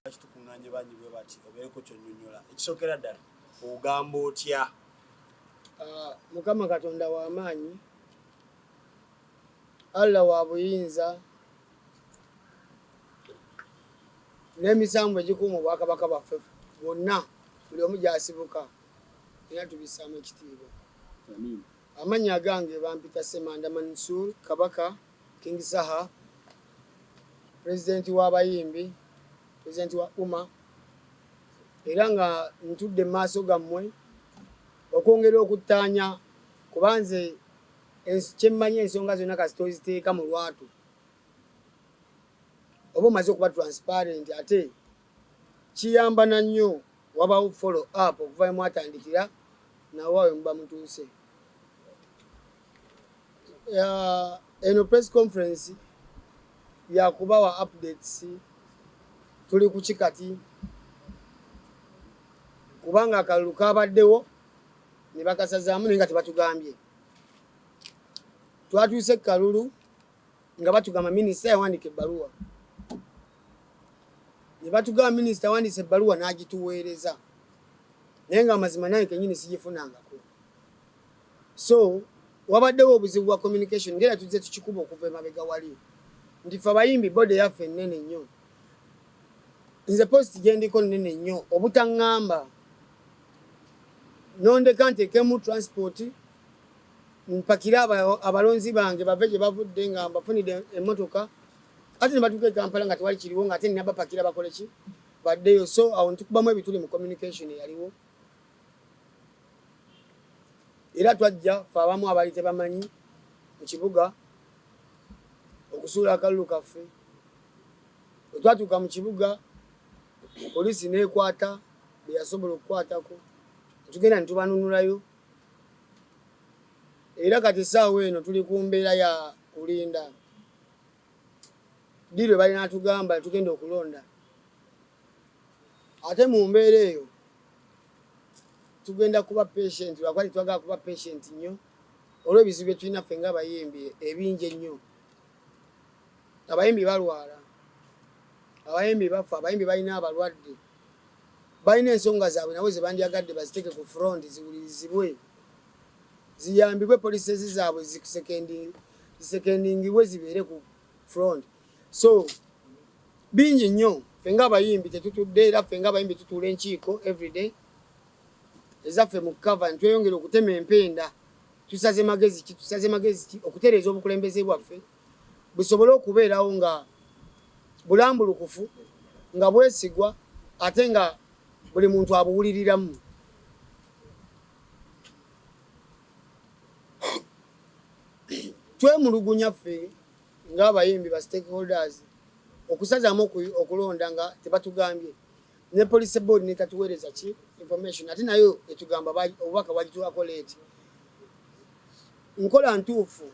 Tukunganye banyi bwe bati obeeko kyonyonyola ekisokera ddala ogamba otya Mukama Katonda w'amaanyi Allah wa buyinza n'emisango egikuuma obwakabaka bwaffe bwonna buli omu gy'asibuka era tubissaamu ekitiibwa. Amannya gange bampita Semanda Mansour Kabaka King Saha, pulezidenti w'abayimbi, pulezidenti wa UMA, era nga ntudde mu maaso gammwe okwongera okuttaanya kubanze kyemmanyi ensonga zonna kasita oziteeka mu lwatu oba omaze okuba transparent ate kiyamba na nnyo wabawo follow up okuva mwatandikira nawawe muba mutuuse. Eno press conference yakubawa updates tuli ku kikati kubanga akalulu kabaddewo ne bakasazaamu naye nga tebatugambye. Twatuuse kalulu nga batugamba minisita yawandiika ebbaluwa ne batugamba minisita awandiise ebbaluwa n'agituweereza naye nga amazima nange kennyini sigifunangako. So wabaddewo obuzibu bwa communication ngera tuzze tukikuba okuva emabega wali nti ffe abayimbi bode yaffe nnene nnyo, nze post gye ndiko nnene nnyo obutaŋŋamba nondeka nteekemu transport mpakire abalonzi bange bave gye bavudde nga mbafunidde emmotoka ate ne batuuka e Kampala nga tewali kiriwo nga ate nina bapakira bakole ki baddeyo. So awo ntukubamu ebituli mu communication eyaliwo era twajja ffe abamu abaali tebamanyi mu kibuga okusuula akalulu kaffe. Bwe twatuuka mu kibuga poliisi n'ekwata bye yasobola okukwatako netugenda netubanunulayo era kati essaawa eno tuli ku mbeera ya kulinda ddi lwe balina tugamba tugenda okulonda. Ate mu mbeera eyo tugenda kuba patient lwakwali twagala kuba patient nnyo olw'ebizibu bye tulina ffe ng'abayimbi ebingi ennyo. Abayimbi balwala, abayimbi bafa, abayimbi balina abalwadde, balina ensonga zaabwe nabo ze bandyagadde baziteeke ku front ziwulirizibwe ziyambibwe poliisi zaabwe zisekendingibwe zibeere ku front. So bingi nnyo ffe ng'abayimbi tetutudde era ffe ng'abayimbi tutuula enkiiko everyday ezaffe mu cover ntweyongera okutema empenda tusaze magezi ki okutereeza obukulembeze bwaffe busobole okubeerawo nga bulambulukufu nga bwesigwa ate nga buli muntu abuwuliriramu. Twemulugunya ffe ng'abayimbi ba stakeholders okusazaamu okulonda nga tebatugambye ne police board netatuweereza ki information ate nayo etugamba obubaka bwagituwako leeti. Nkola ntuufu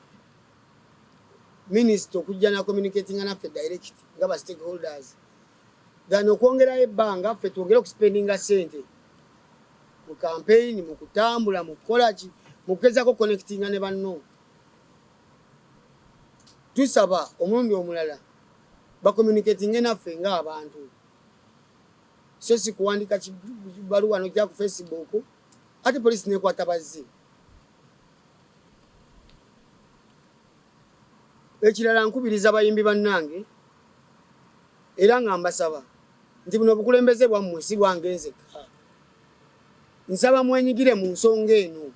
minisita okujja na communicating naffe direct nga ba stakeholders than okwongerayo ebbanga ffe twongere okuspendinga ssente mu campaign mu kutambula mu kukola ki mu kugezaako connectinga ne banno. Tusaba omulundi omulala bakommunikatinge naffe ng'abantu so si kuwandika kibaluwa nojja ku Facebook ate poliisi nekwata bazzi. Ekirala nkubiriza abayimbi bannange era nga mbasaba nti buno obukulembeze bwammwe si bwange nzekka. Nsaba mwenyigire mu nsonga eno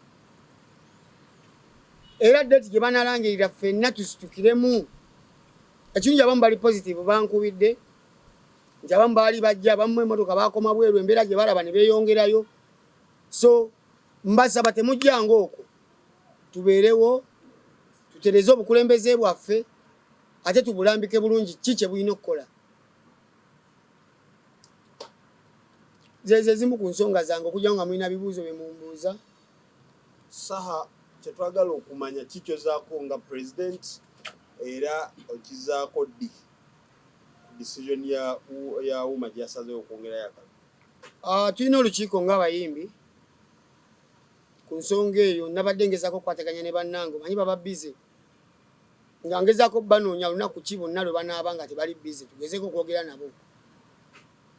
era ddeeti gye banalangirira ffenna tusitukiremu. Ekirungi abamu bali positive bankubidde nti abamu baali bajja abamu emmotoka baakoma bweru embeera gye balaba ne beeyongerayo. So mbasaba temujjanga okwo tubeerewo tutereze obukulembeze bwaffe ate tubulambike bulungi ki kye bulina okukola. zeze zimu ku nsonga zange okujja nga mulina bibuuzo bye mumbuuza. Saha kyetwagala okumanya kikyozaako nga president era okizaako ddi decision ya Wuma gye yasazeewo okwongerayo akalulu? Tulina olukiiko ng'abayimbi ku nsonga eyo. Nabadde ngezaako okukwataganya ne bannange, manyi baba bize, nga ngezaako banoonya lunaku ki bonna lwe banaaba nga tebali bize tugezeeko okwogera nabo,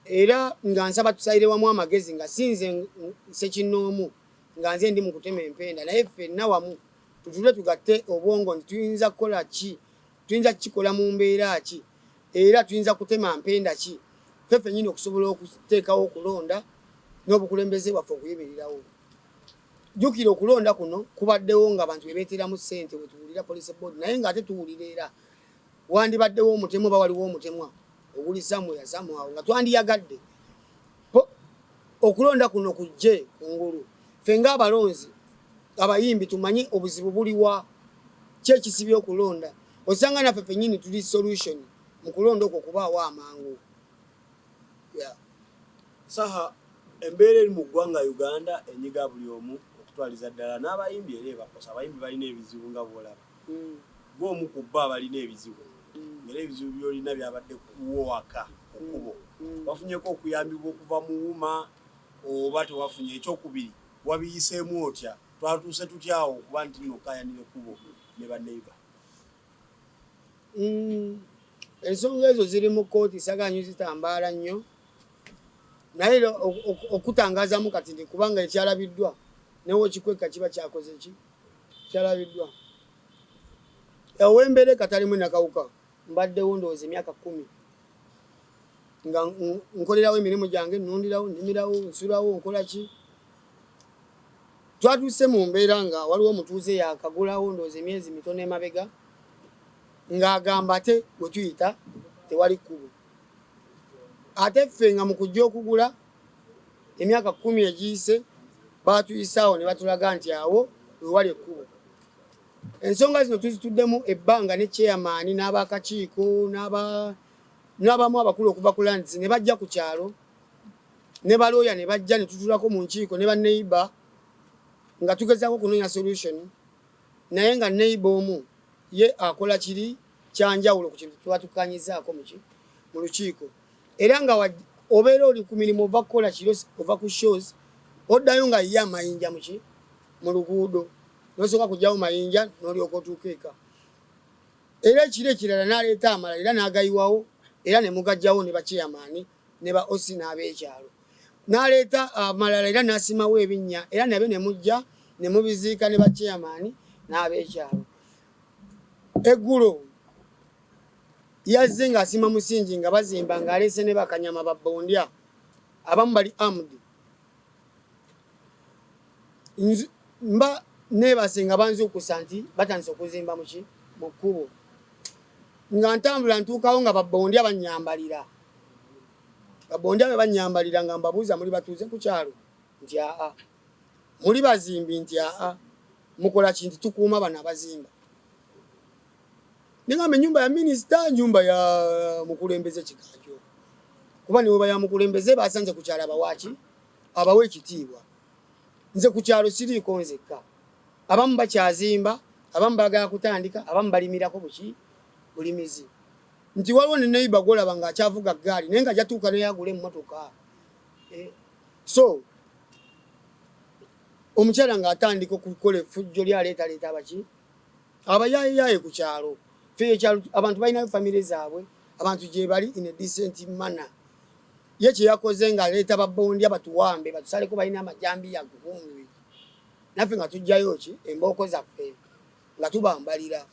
era nga nsaba tusalire wamu amagezi nga sinze Ssekinnoomu nga nze ndi mu kutema empenda, naye ffenna wamu tutule tugatte obwongo nti tuyinza kukola ki, tuyinza kukikola mu mbeera ki, era tuyinza kutema mpenda ki ffe ffennyini okusobola okuteekawo okulonda n'obukulembeze bwaffe okuyimirirawo. Jjukira okulonda kuno kubaddewo nga abantu bebeeteramu ssente we tuwulira police board, naye ng'ate tuwulira era wandibaddewo omutemu oba waliwo omutemwa oguli somewhere somehow nga twandiyagadde. Okulonda kuno kujje kungulu. Ffe ng'abalonzi abayimbi tumanyi obuzibu buliwa, ki ekisibye okulonda. Osanga naffe ffennyini tuli solution mu kulonda okwo kubaawo amangu. Saha, embeera eri mu ggwanga Uganda enyiga buli omu okutwaliza ddala n'abayimbi era ebakosa. Abayimbi balina ebizibu nga bw'olaba. Gw'omu ku bbo abalina ebizibu. Era ebizibu by'olina byabadde kuwo waka ku kkubo. Wafunyeko okuyambibwa okuva mu Wuma oba tewafunye? Ekyokubiri wabiyiseemu otya? Twatuuse tutyawo okuba nti nno okaayanira ekkubo ne banneiba? Ensonga ezo ziri mu kkooti saganyu zitambaala nnyo, naye okutangaazamu kati ndi kubanga ekyalabiddwa newe okikweka kiba kyakoze ki? Kyalabiddwa. Ow'embeera katalimu nakawuka mbaddewo ndowooza emyaka 10 nga nkolerawo emirimu gyange, nnundirawo, nnimirawo, nsulawo, nkola ki. Twatuuse mu mbeera nga waliwo omutuuze yakagulawo ndowooza emyezi mitono emabega ng'agamba ate bwe tuyita tewali kkubo. Ate ffe nga mu kujja okugula emyaka 10 egiyise baatuyisaawo ne batulaga nti awo we wali ekkubo. Ensonga zino tuzituddemu ebbanga ne chairman n'abakakiiko n'abamu abakulu okuva ku lands ne bajja ku kyalo ne balooya ne bajja ne tutulako mu nkiiko ne banneiba nga tugezaako okunoonya solution, naye nga neiba omu ye akola kiri kyanjawulo ku kintu tuba tukanyizaako mu lukiiko. Era nga obeera oli ku mirimu ova kukola kiro ova ku shows oddayo nga ye amayinja mu luguudo nosooka kujjawo mayinja n'olyoka otuuka eka. Era ekiro ekirala n'aleeta amalala era n'agayiwawo era ne mugajjawo ne bachairman ne ba osi n'ab'ekyalo. N'aleeta amalala era n'asimawo ebinnya era nabyo ne mujja ne mubiziika ne bachairman n'ab'ekyalo. Eggulo yazze ng'asima musingi nga bazimba ng'aleese ne bakanyama babbondya abamu bali armed. Mba neebase nga banzuukusa nti batandise okuzimba mu kkubo. Nga ntambula ntuukawo nga babbondya bannyambalira. Babbondya be bannyambalira nga mbabuuza muli batuuze ku kyalo? Nti aa. Muli bazimbi? Nti aa. Mukola kintu tukuuma bano abazimba. Nengamba ennyumba ya minisita, nyumba ya mukulembeze kikajjo. Kuba niwe baya mukulembeze basanze ku kyalo abawaaki abawe ekitiibwa. Nze ku kyalo siriiko nzekka. Abamu bakyazimba, abamu bagala kutandika, abamu balimirako bulimizi. Nti waliwo ne neighbor golaba ng'akyavuga ggaali naye nga jatuuka neyagula emmotoka. So omukyala ng'atandika okukola effujjo lyaleetaleeta abayaayeyaye ku kyalo. Abantu balinayo famire zaabwe, abantu gye bali in a decent manner. Ye kye yakoze ng'aleeta babbondya batuwambe batusaleko balina amajambiya gukumbi. Naffe nga tujjayo embooko zaffe nga tubambalira.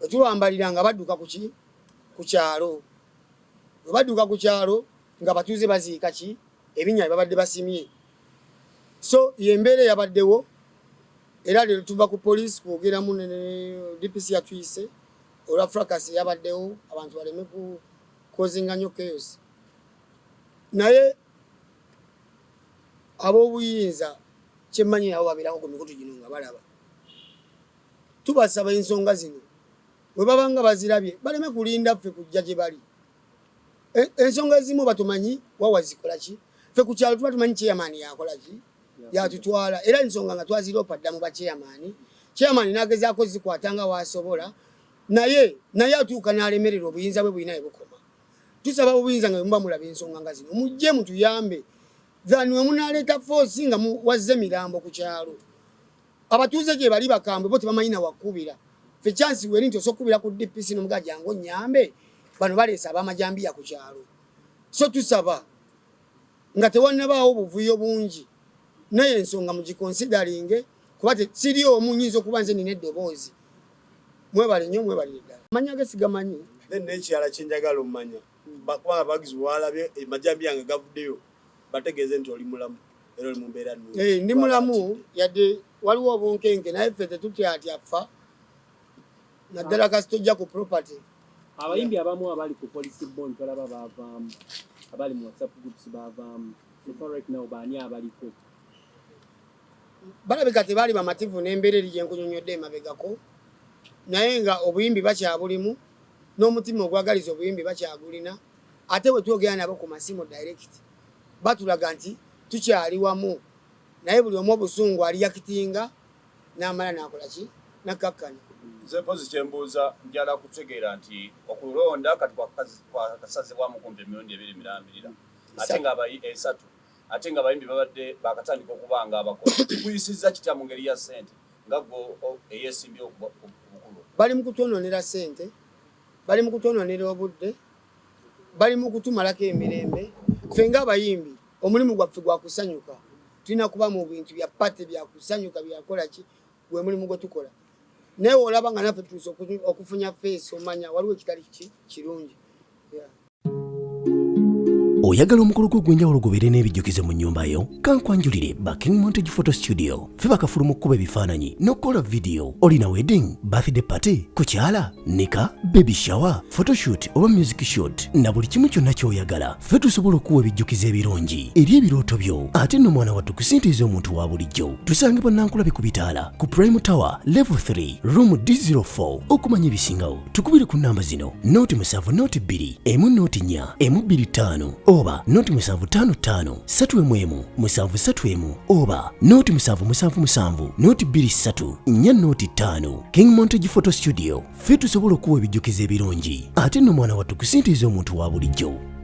Bwe tubambalira nga badduka ku kyalo. Bwe badduka ku kyalo nga batuuze baziika ebinnya babadde basimye. So yembeera yabaddewo era leero tuva ku police kwogeramu ne DPC yatuyise olwa fracas yabaddewo abantu baleme kukozinga nnyo chaos. Naye ab'obuyinza kyemmanyi nabo babeerako ku mikutu gino nga balaba. Tubasaba ensonga zino bwe baba nga bazirabye baleme kulinda ffe kujja gye bali. Ensonga ezimu batumanyi wawa zikola ki? ffe ku kyalo tuba tumanyi chairman yakola ki yatutwala era ensonga nga twaziropa dda mu bachairman chairman n'agezaako zikwata nga waasobola naye atuuka n'alemerera obuyinza bwe bulina ebukoma tusaba obuyinza nga muba mulaba ensonga nga zino mujje mutuyambe thani we munaleeta force nga wazze mirambo ku kyalo abatuuze gye bali bakambwe bo tebamanyi na wakkubira ffe chansi weri nti osokubira ku DPC n'omugajango nyambe bano baleesa ab'amajambiya ku kyalo so tusaba nga tewannabaawo obuvuyo bungi naye ensonga mugikonsideringe kuba siri omu nyinza okuba nze nina eddoboozi mwebale nnyo mwebalire ddala amanya ge sigamanyi then n'ekirala kyenjagala omumanya kubanga bagizi walabye amajambiya nga gavuddeyo bategeeze nti oli mulamu era oli mu mbeera nnungi ndi mulamu yadde waliwo obunkenke naye ffe tetutyatyafa naddala kasi tojja ku property abayimbi abamu abali ku police bond balaba bavaamu abali mu WhatsApp groups bavaamu so far right now baani abaliko balabika tebaali bamativu n'embeera eri gyenkunyonyodde emabegako naye nga obuyimbi bakyabulimu n'omutima ogwagaliza obuyimbi bakyagulina ate bwe twogera nabo ku masimu direct batulaga nti tukyali wamu naye buli omu obusungu aliyakitinga n'amala n'akola ki nakkakkana nze mpozi kyembuuza njala kutegeera nti okulonda kati kwakasazibwamu kumpi emirundi 2 ate nga esatu ate nga abayimbi babadde bakatandika okuba nga abakola kikuyisizza kitya mu ngeri ya ssente nga gwo eyeesimbye obukulu bali mu kutwononera ssente bali mu kutwononera obudde bali mu kutumalako emirembe ffe ng'abayimbi omulimu gwaffe gwa kusanyuka tulina kuba mu bintu bya pate bya kusanyuka byakola ki gwe mulimu gwe tukola naye olaba nga naffe tuuse okufunya feesi omanya waliwo ekitali kirungi oyagala omukolo gw'ogwenjawulo gubeere n'ebijjukizo mu nnyumba yo kankwanjulire King Montage Photo Studio fe bakafulu mu kkuba ebifaananyi n'okukola vidiyo olina wedding birthday party kukyala nika baby shower photoshoot oba music shoot na buli kimu kyonna ky'oyagala fe tusobola okuwa ebijjukizo ebirungi eri ebirooto byo ate nno mwana wattu kusintiiza omuntu wa bulijjo tusange bannankulabe ku bitaala ku Prime Tower level 3 room D04 okumanya ebisingawo tukubire ku namba zino noti 7 noti 2 emu noti 4 emu 25 oba noti 755 3 731 oba noti 777 noti 23 4 noti 5 King Montage Photo Studio fe tusobola okuwa ebijjukizo ebirungi ate nno mwana wattu kusintiiza omuntu wa bulijjo